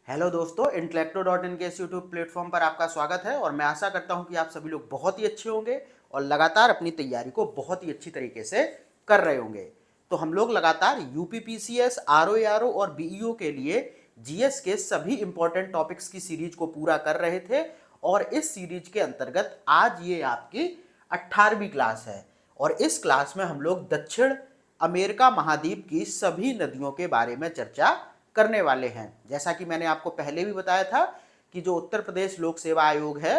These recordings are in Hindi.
हेलो दोस्तों, इंटेलेक्टो.इन के इस यूट्यूब प्लेटफॉर्म पर आपका स्वागत है और मैं आशा करता हूं कि आप सभी लोग बहुत ही अच्छे होंगे और लगातार अपनी तैयारी को बहुत ही अच्छी तरीके से कर रहे होंगे। तो हम लोग लगातार यूपीपीसीएस, आरओ और बीईओ के लिए जीएस के सभी इंपॉर्टेंट टॉपिक्स की सीरीज को पूरा कर रहे थे और इस सीरीज के अंतर्गत आज ये आपकी 18वीं क्लास है और इस क्लास में हम लोग दक्षिण अमेरिका महाद्वीप की सभी नदियों के बारे में चर्चा करने वाले हैं। जैसा कि मैंने आपको पहले भी बताया था कि जो उत्तर प्रदेश लोक सेवा आयोग है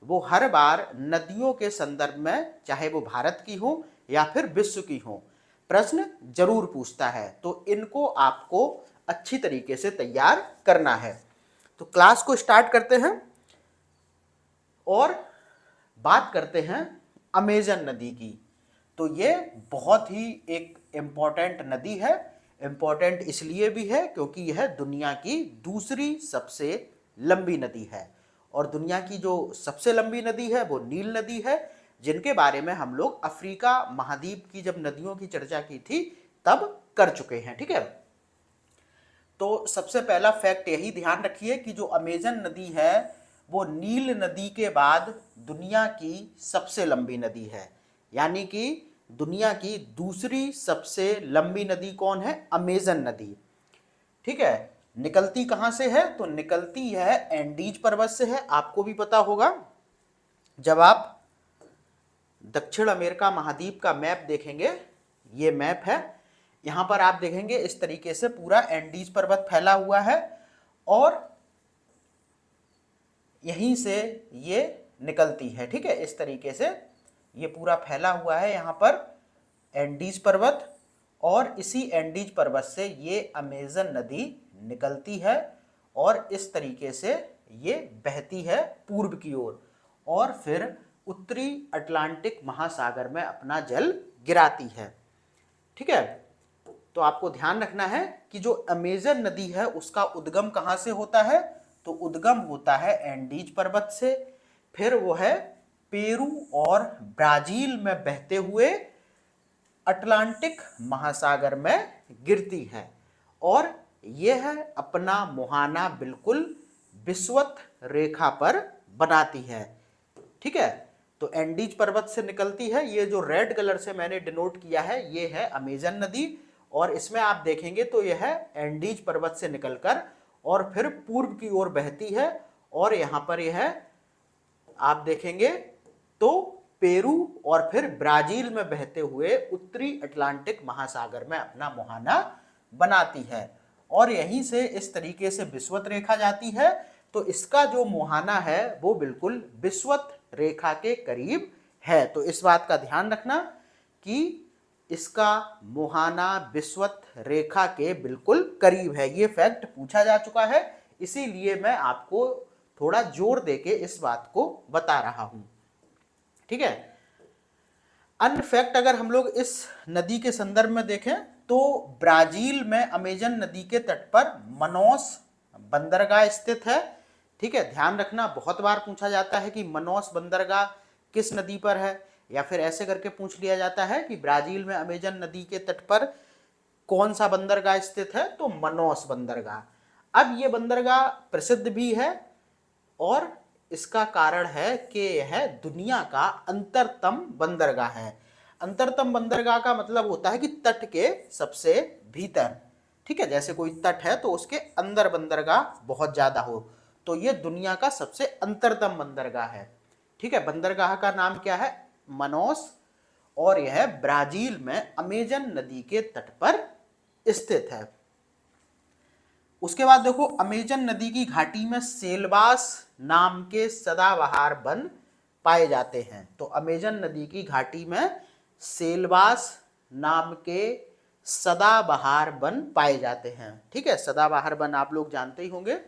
वो हर बार नदियों के संदर्भ में, चाहे वो भारत की हो या फिर विश्व की हो, प्रश्न जरूर पूछता है। तो इनको आपको अच्छी तरीके से तैयार करना है। तो क्लास को स्टार्ट करते हैं और बात करते हैं अमेजन नदी की। तो ये बहुत ही एक इम्पॉर्टेंट नदी है। इम्पॉर्टेंट इसलिए भी है क्योंकि यह दुनिया की दूसरी सबसे लंबी नदी है और दुनिया की जो सबसे लंबी नदी है वो नील नदी है, जिनके बारे में हम लोग अफ्रीका महाद्वीप की जब नदियों की चर्चा की थी तब कर चुके हैं। ठीक है, तो सबसे पहला फैक्ट यही ध्यान रखिए कि जो अमेजन नदी है वो नील नदी के बाद दुनिया की सबसे लंबी नदी है। यानी कि दुनिया की दूसरी सबसे लंबी नदी कौन है? अमेजन नदी। ठीक है, निकलती कहां से है? तो निकलती है एंडीज पर्वत से है। आपको भी पता होगा, जब आप दक्षिण अमेरिका महाद्वीप का मैप देखेंगे, ये मैप है, यहां पर आप देखेंगे इस तरीके से पूरा एंडीज पर्वत फैला हुआ है और यहीं से ये निकलती है। ठीक है, इस तरीके से ये पूरा फैला हुआ है यहाँ पर एंडीज पर्वत और इसी एंडीज पर्वत से ये अमेजन नदी निकलती है और इस तरीके से ये बहती है पूर्व की ओर और फिर उत्तरी अटलांटिक महासागर में अपना जल गिराती है। ठीक है, तो आपको ध्यान रखना है कि जो अमेजन नदी है उसका उद्गम कहां से होता है? तो उद्गम होता है एंडीज पर्वत से, फिर वो है पेरू और ब्राजील में बहते हुए अटलांटिक महासागर में गिरती है और यह अपना मुहाना बिल्कुल विषुवत रेखा पर बनाती है। ठीक है, तो एंडीज पर्वत से निकलती है। ये जो रेड कलर से मैंने डिनोट किया है ये है अमेजन नदी और इसमें आप देखेंगे तो यह एंडीज पर्वत से निकलकर और फिर पूर्व की ओर बहती है और यहां पर यह आप देखेंगे तो पेरू और फिर ब्राजील में बहते हुए उत्तरी अटलांटिक महासागर में अपना मुहाना बनाती है और यहीं से इस तरीके से विषुवत रेखा जाती है। तो इसका जो मुहाना है वो बिल्कुल विषुवत रेखा के करीब है। तो इस बात का ध्यान रखना कि इसका मुहाना विषुवत रेखा के बिल्कुल करीब है। ये फैक्ट पूछा जा चुका है, इसीलिए मैं आपको थोड़ा जोर देके इस बात को बता रहा हूं। ठीक है, अन्य फैक्ट अगर हम लोग इस नदी के संदर्भ में देखें तो ब्राजील में अमेजन नदी के तट पर मनोस बंदरगाह स्थित है। ठीक है, ध्यान रखना, बहुत बार पूछा जाता है कि मनोस बंदरगाह किस नदी पर है, या फिर ऐसे करके पूछ लिया जाता है कि ब्राजील में अमेजन नदी के तट पर कौन सा बंदरगाह स्थित है? तो मनोस बंदरगाह। अब ये बंदरगाह प्रसिद्ध भी है और इसका कारण है कि यह दुनिया का अंतरतम बंदरगाह है। अंतरतम बंदरगाह का मतलब होता है कि तट के सबसे भीतर। ठीक है, जैसे कोई तट है तो उसके अंदर बंदरगाह बहुत ज्यादा हो, तो यह दुनिया का सबसे अंतरतम बंदरगाह है। ठीक है, बंदरगाह का नाम क्या है? मनोस और यह ब्राजील में अमेजन नदी के तट पर स्थित है। उसके बाद देखो, अमेजन नदी की घाटी में सेलवास नाम के सदाबहार वन पाए जाते हैं। तो अमेजन नदी की घाटी में सेलवास नाम के सदाबहार वन पाए जाते हैं। ठीक है, सदाबहार वन आप लोग जानते ही होंगे।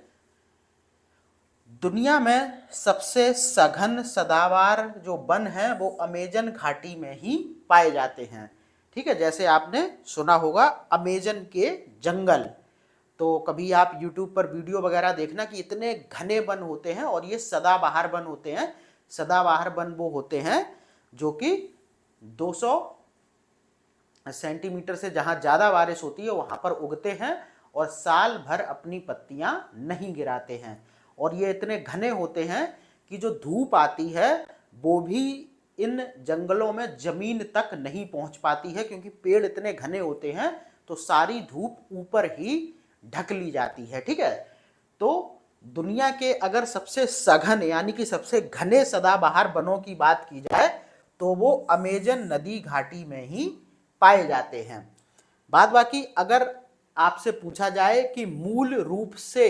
दुनिया में सबसे सघन सदाबहार जो वन है वो अमेजन घाटी में ही पाए जाते हैं। ठीक है, जैसे आपने सुना होगा अमेजन के जंगल, तो कभी आप YouTube पर वीडियो वगैरह देखना कि इतने घने वन होते हैं और ये सदाबहार वन होते हैं। सदाबहार वन वो होते हैं जो कि 200 सेंटीमीटर से जहां ज्यादा बारिश होती है वहां पर उगते हैं और साल भर अपनी पत्तियां नहीं गिराते हैं। और ये इतने घने होते हैं कि जो धूप आती है वो भी इन जंगलों में जमीन तक नहीं पहुंच पाती है, क्योंकि पेड़ इतने घने होते हैं तो सारी धूप ऊपर ही ढक ली जाती है। ठीक है, तो दुनिया के अगर सबसे सघन यानी कि सबसे घने सदाबहार वनों की बात की जाए तो वो अमेजन नदी घाटी में ही पाए जाते हैं। बाद बाकी अगर आपसे पूछा जाए कि मूल रूप से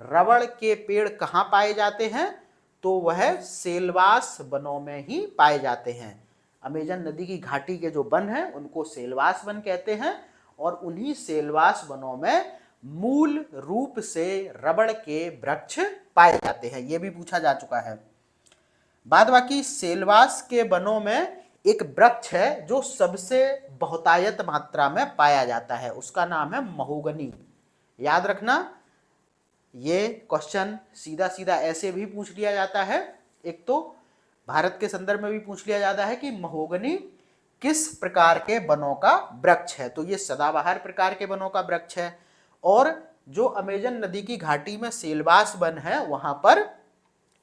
रबड़ के पेड़ कहाँ पाए जाते हैं तो वह सेलवास वनों में ही पाए जाते हैं। अमेजन नदी की घाटी के जो वन हैं उनको सेलवास वन कहते हैं और उन्हीं सेलवास वनों में मूल रूप से रबड़ के वृक्ष पाए जाते हैं। यह भी पूछा जा चुका है। बाद बाकी सेलवास के वनों में एक वृक्ष है जो सबसे बहुतायत मात्रा में पाया जाता है, उसका नाम है महोगनी। याद रखना, ये क्वेश्चन सीधा सीधा ऐसे भी पूछ लिया जाता है, एक तो भारत के संदर्भ में भी पूछ लिया जाता है कि महोगनी किस प्रकार के वनों का वृक्ष है, तो ये सदाबहार प्रकार के वनों का वृक्ष है। और जो अमेजन नदी की घाटी में सेलवास वन है वहां पर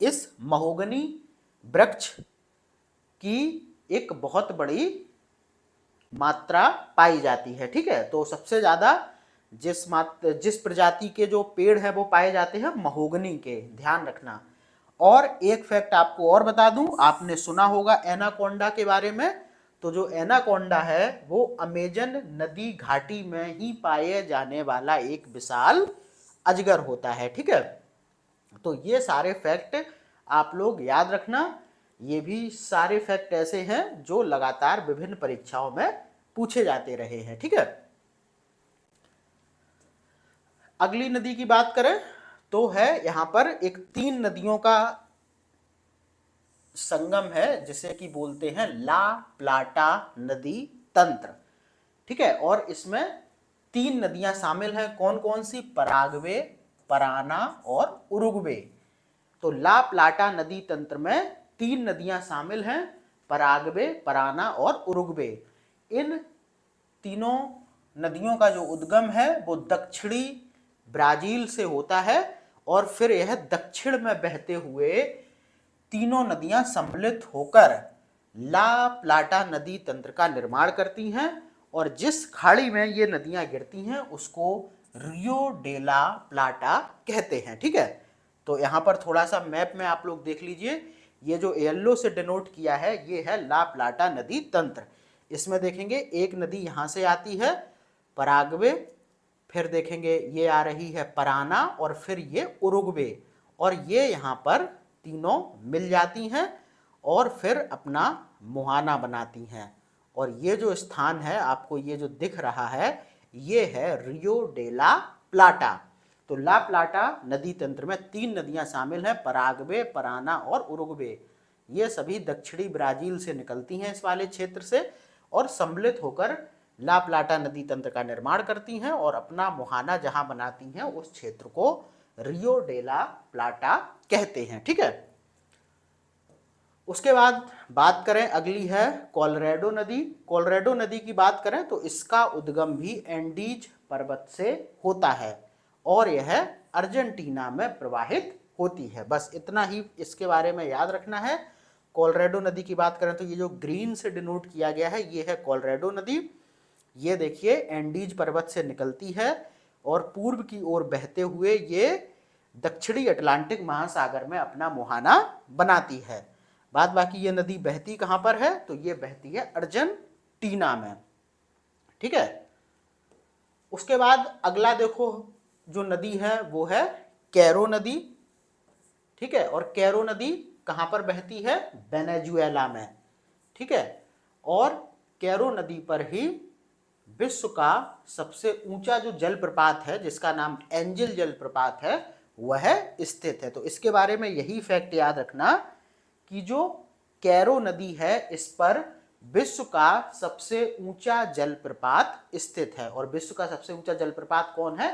इस महोगनी वृक्ष की एक बहुत बड़ी मात्रा पाई जाती है। ठीक है, तो सबसे ज्यादा जिस प्रजाति के जो पेड़ है वो पाए जाते हैं महोगनी के, ध्यान रखना। और एक फैक्ट आपको और बता दूं, आपने सुना होगा एनाकोंडा के बारे में, तो जो एनाकोंडा है वो अमेजन नदी घाटी में ही पाए जाने वाला एक विशाल अजगर होता है। ठीक है, तो ये सारे फैक्ट आप लोग याद रखना। ये भी सारे फैक्ट ऐसे हैं जो लगातार विभिन्न परीक्षाओं में पूछे जाते रहे हैं। ठीक है, अगली नदी की बात करें तो है यहां पर एक 3 नदियों का संगम है जिसे कि बोलते हैं ला प्लाटा नदी तंत्र। ठीक है, और इसमें 3 नदियां शामिल हैं। कौन कौन सी? पराग्वे, पराना और उरुग्वे। तो ला प्लाटा नदी तंत्र में 3 नदियां शामिल हैं, पराग्वे, पराना और उरुग्वे। इन तीनों नदियों का जो उद्गम है वो दक्षिणी ब्राजील से होता है और फिर यह दक्षिण में बहते हुए तीनों नदियां सम्मिलित होकर ला प्लाटा नदी तंत्र का निर्माण करती हैं और जिस खाड़ी में ये नदियां गिरती हैं उसको रियो डे ला प्लाटा कहते हैं। ठीक है, तो यहां पर थोड़ा सा मैप में आप लोग देख लीजिए, ये जो येलो से डिनोट किया है ये है ला प्लाटा नदी तंत्र। इसमें देखेंगे एक नदी यहां से आती है पराग्वे, फिर देखेंगे ये आ रही है पराना और फिर ये उरुग्वे, और ये यहाँ पर तीनों मिल जाती हैं और फिर अपना मुहाना बनाती हैं। और ये जो स्थान है आपको ये जो दिख रहा है ये है रियो डे ला प्लाटा। तो ला प्लाटा नदी तंत्र में 3 नदियां शामिल हैं, पराग्वे, पराना और उरुग्वे। ये सभी दक्षिणी ब्राजील से निकलती हैं इस वाले क्षेत्र से और सम्मिलित होकर ला प्लाटा नदी तंत्र का निर्माण करती हैं और अपना मुहाना जहां बनाती हैं उस क्षेत्र को रियो डे ला प्लाटा कहते हैं। ठीक है, उसके बाद बात करें अगली है कोलोराडो नदी। कोलोराडो नदी की बात करें तो इसका उद्गम भी एंडीज पर्वत से होता है और यह अर्जेंटीना में प्रवाहित होती है। बस इतना ही इसके बारे में याद रखना है। कोलोराडो नदी की बात करें तो ये जो ग्रीन से डिनोट किया गया है ये है कोलोराडो नदी। ये देखिए एंडीज पर्वत से निकलती है और पूर्व की ओर बहते हुए ये दक्षिणी अटलांटिक महासागर में अपना मुहाना बनाती है। बाद बाकी ये नदी बहती कहां पर है? तो ये बहती है अर्जेंटीना में। ठीक है, उसके बाद अगला देखो जो नदी है वो है कैरो नदी। ठीक है, और कैरो नदी कहां पर बहती है? वेनेजुएला में। ठीक है, और कैरो नदी पर ही विश्व का सबसे ऊंचा जो जलप्रपात है जिसका नाम एंजल जलप्रपात है वह स्थित है। तो इसके बारे में यही फैक्ट याद रखना कि जो कैरो नदी है इस पर विश्व का सबसे ऊंचा जलप्रपात स्थित है। और विश्व का सबसे ऊंचा जलप्रपात कौन है?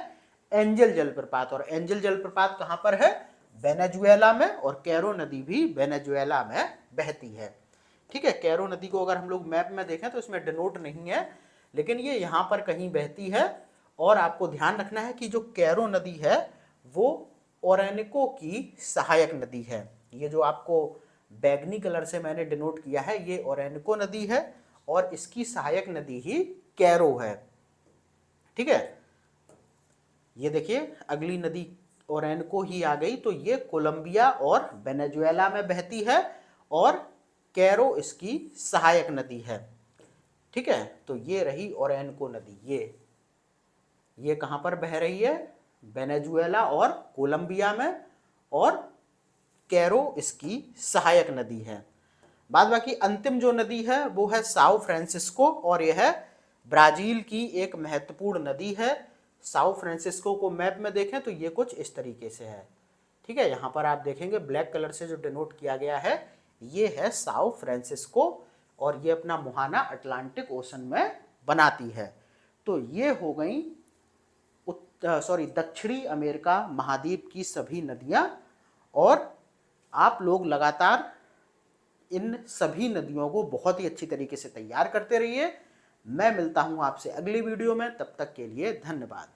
एंजल जलप्रपात। और एंजल जलप्रपात कहां पर है? वेनेजुएला में, और कैरो नदी भी वेनेजुएला में बहती है। ठीक है, कैरो नदी को अगर हम लोग मैप में देखें तो इसमें डिनोट नहीं है लेकिन ये यहाँ पर कहीं बहती है और आपको ध्यान रखना है कि जो कैरो नदी है वो ओरेनिको की सहायक नदी है। ये जो आपको बैगनी कलर से मैंने डिनोट किया है ये ओरेनिको नदी है और इसकी सहायक नदी ही कैरो है। ठीक है, ये देखिए अगली नदी ओरेनिको ही आ गई। तो ये कोलंबिया और वेनेजुएला में बहती है और कैरो इसकी सहायक नदी है। ठीक है, तो ये रही ओरेनिको नदी। ये कहाँ पर बह रही है? वेनेजुएला और कोलंबिया में, और कैरो इसकी सहायक नदी है। बाद बाकी अंतिम जो नदी है वो है साओ फ्रांसिस्को, और यह है ब्राजील की एक महत्वपूर्ण नदी है। साओ फ्रांसिस्को को मैप में देखें तो ये कुछ इस तरीके से है। ठीक है, यहाँ पर आप देखेंगे ब्लैक कलर से जो डिनोट किया गया है ये है साओ फ्रांसिस्को, और ये अपना मुहाना अटलांटिक ओशन में बनाती है। तो ये हो गई दक्षिणी अमेरिका महाद्वीप की सभी नदियाँ, और आप लोग लगातार इन सभी नदियों को बहुत ही अच्छी तरीके से तैयार करते रहिए। मैं मिलता हूँ आपसे अगली वीडियो में, तब तक के लिए धन्यवाद।